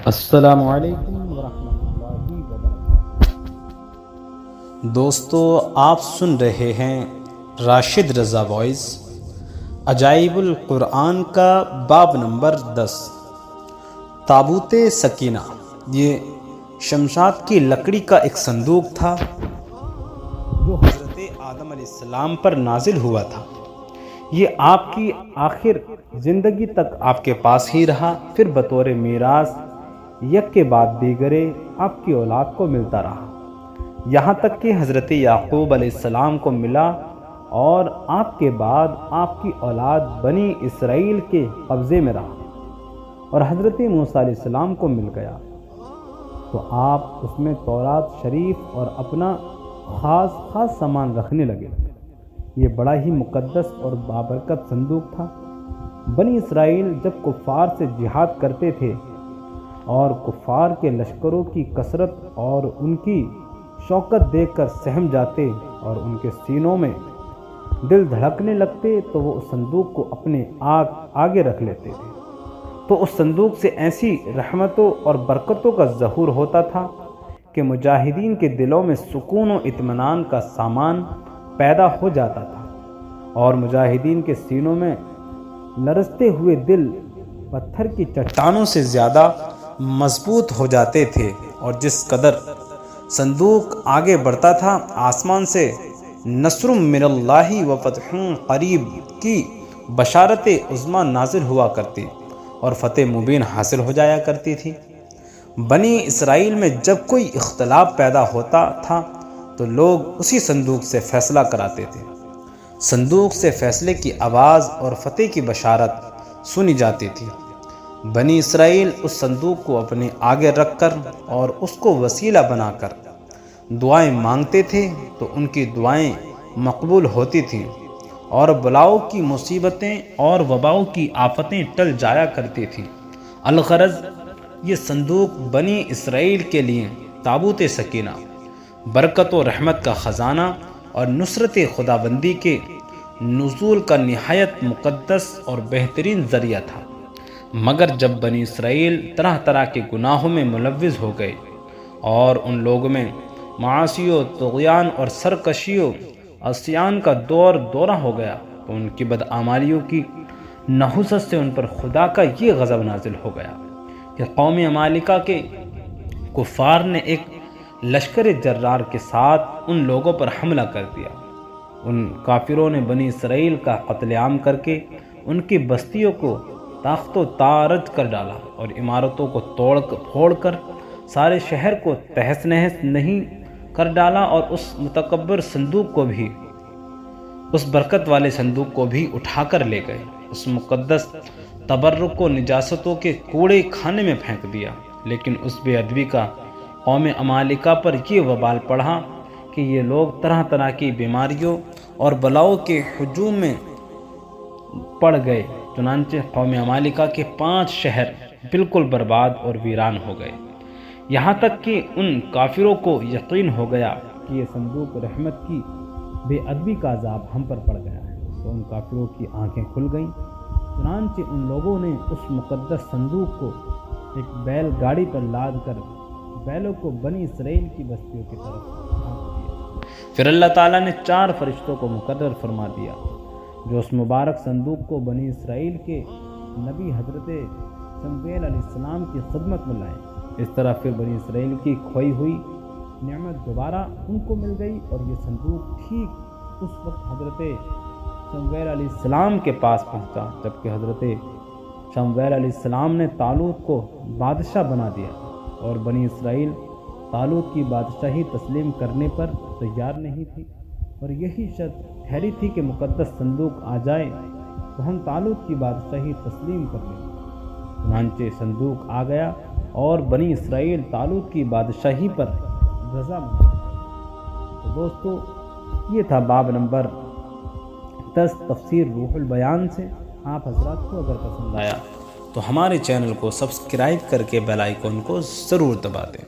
السلام علیکم ورحمۃ اللہ وبرکاتہ۔ دوستو، آپ سن رہے ہیں راشد رضا وائس عجائب القرآن کا باب نمبر 10، تابوت سکینہ۔ یہ شمشاد کی لکڑی کا ایک صندوق تھا جو حضرت آدم علیہ السلام پر نازل ہوا تھا۔ یہ آپ کی آخر زندگی تک آپ کے پاس ہی رہا، پھر بطور میراث یک کے بعد دیگرے آپ کی اولاد کو ملتا رہا، یہاں تک کہ حضرت یعقوب علیہ السلام کو ملا اور آپ کے بعد آپ کی اولاد بنی اسرائیل کے قبضے میں رہا، اور حضرت موسیٰ علیہ السلام کو مل گیا تو آپ اس میں تورات شریف اور اپنا خاص سامان رکھنے لگے۔ یہ بڑا ہی مقدس اور بابرکت صندوق تھا۔ بنی اسرائیل جب کفار سے جہاد کرتے تھے اور کفار کے لشکروں کی کثرت اور ان کی شوکت دیکھ کر سہم جاتے اور ان کے سینوں میں دل دھڑکنے لگتے تو وہ اس صندوق کو اپنے آگے رکھ لیتے تھے، تو اس صندوق سے ایسی رحمتوں اور برکتوں کا ظہور ہوتا تھا کہ مجاہدین کے دلوں میں سکون و اطمینان کا سامان پیدا ہو جاتا تھا، اور مجاہدین کے سینوں میں لرزتے ہوئے دل پتھر کی چٹانوں سے زیادہ مضبوط ہو جاتے تھے۔ اور جس قدر صندوق آگے بڑھتا تھا، آسمان سے نصر من اللہ و فتح قریب کی بشارت عظمیٰ نازل ہوا کرتی اور فتح مبین حاصل ہو جایا کرتی تھی۔ بنی اسرائیل میں جب کوئی اختلاف پیدا ہوتا تھا تو لوگ اسی صندوق سے فیصلہ کراتے تھے۔ صندوق سے فیصلے کی آواز اور فتح کی بشارت سنی جاتی تھی۔ بنی اسرائیل اس صندوق کو اپنے آگے رکھ کر اور اس کو وسیلہ بنا کر دعائیں مانگتے تھے تو ان کی دعائیں مقبول ہوتی تھیں، اور بلاؤں کی مصیبتیں اور وباؤں کی آفتیں ٹل جایا کرتی تھیں۔ الغرض، یہ صندوق بنی اسرائیل کے لیے تابوت سکینہ، برکت و رحمت کا خزانہ اور نصرت خداوندی کے نزول کا نہایت مقدس اور بہترین ذریعہ تھا۔ مگر جب بنی اسرائیل طرح طرح کے گناہوں میں ملوث ہو گئے اور ان لوگوں میں معاصی و طغیان اور سرکشی و عصیان کا دورہ ہو گیا تو ان کی بدعمالیوں کی نحوست سے ان پر خدا کا یہ غضب نازل ہو گیا کہ قوم عمالقہ کے کفار نے ایک لشکر جرار کے ساتھ ان لوگوں پر حملہ کر دیا۔ ان کافروں نے بنی اسرائیل کا قتل عام کر کے ان کی بستیوں کو تاخت و تارج کر ڈالا اور عمارتوں کو پھوڑ کر سارے شہر کو تہس نہس نہیں کر ڈالا، اور اس متکبر صندوق کو بھی، اس برکت والے صندوق کو بھی اٹھا کر لے گئے، اس مقدس تبرک و نجاستوں کے کوڑے خانے میں پھینک دیا۔ لیکن اس بے ادبی کا قوم عمالقہ پر یہ وبال پڑا کہ یہ لوگ طرح طرح کی بیماریوں اور بلاؤں کے ہجوم میں پڑ گئے۔ چنانچہ قوم عمالقہ کے 5 شہر بالکل برباد اور ویران ہو گئے، یہاں تک کہ ان کافروں کو یقین ہو گیا کہ یہ صندوق رحمت کی بے ادبی کا عذاب ہم پر پڑ گیا ہے، تو ان کافروں کی آنکھیں کھل گئیں۔ چنانچہ ان لوگوں نے اس مقدس صندوق کو ایک بیل گاڑی پر لاد کر بیلوں کو بنی اسرائیل کی بستیوں کی طرف بھیج دیا۔ پھر اللہ تعالیٰ نے 4 فرشتوں کو مقرر فرما دیا جو اس مبارک صندوق کو بنی اسرائیل کے نبی حضرت شمویل علیہ السلام کی خدمت میں لائے۔ اس طرح پھر بنی اسرائیل کی کھوئی ہوئی نعمت دوبارہ ان کو مل گئی، اور یہ صندوق ٹھیک اس وقت حضرت شمویل علیہ السلام کے پاس پہنچا جبکہ حضرت شمویل علیہ السلام نے طالوت کو بادشاہ بنا دیا، اور بنی اسرائیل طالوت کی بادشاہی تسلیم کرنے پر تیار نہیں تھی، اور یہی شرط ٹھہری تھی کہ مقدس صندوق آ جائے تو ہم طالوت کی بادشاہی تسلیم کر لیں۔ چنانچہ صندوق آ گیا اور بنی اسرائیل طالوت کی بادشاہی پر رضامند ہو گئے۔ تو دوستو، یہ تھا باب نمبر 10 تفسیر روح البیان سے۔ آپ حضرات کو اگر پسند آیا تو ہمارے چینل کو سبسکرائب کر کے بیل آئیکن کو ضرور دبا دیں۔